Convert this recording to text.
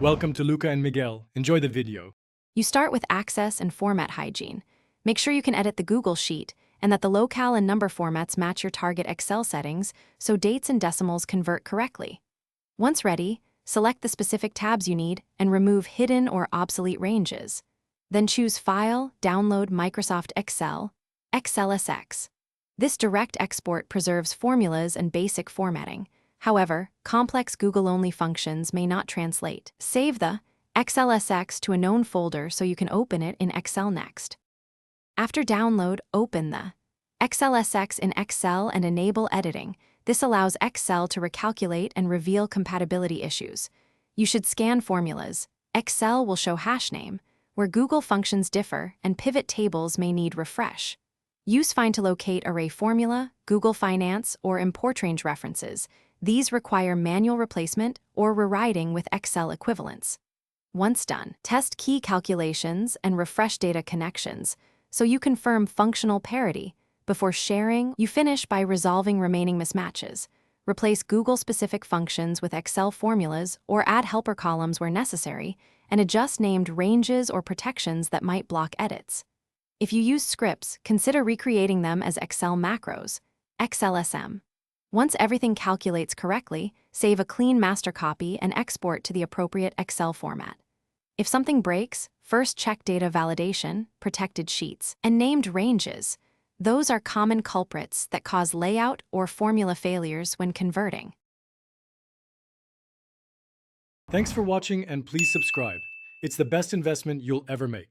Welcome to Luca and Miguel. Enjoy the video. You start with access and format hygiene. Make sure you can edit the Google Sheet and that the locale and number formats match your target Excel settings so dates and decimals convert correctly. Once ready, select the specific tabs you need and remove hidden or obsolete ranges. Then choose File, Download Microsoft Excel, XLSX. This direct export preserves formulas and basic formatting. However, complex Google-only functions may not translate. Save the XLSX to a known folder so you can open it in Excel next. After download, open the XLSX in Excel and enable editing. This allows Excel to recalculate and reveal compatibility issues. You should scan formulas. Excel will show hashname, where Google functions differ and pivot tables may need refresh. Use Find to locate array formula, Google Finance, or import range references. These require manual replacement or rewriting with Excel equivalents. Once done, test key calculations and refresh data connections so you confirm functional parity. Before sharing, you finish by resolving remaining mismatches. Replace Google-specific functions with Excel formulas or add helper columns where necessary, and adjust named ranges or protections that might block edits. If you use scripts, consider recreating them as Excel macros, XLSM. Once everything calculates correctly, save a clean master copy and export to the appropriate Excel format. If something breaks, first check data validation, protected sheets, and named ranges. Those are common culprits that cause layout or formula failures when converting. Thanks for watching and please subscribe. It's the best investment you'll ever make.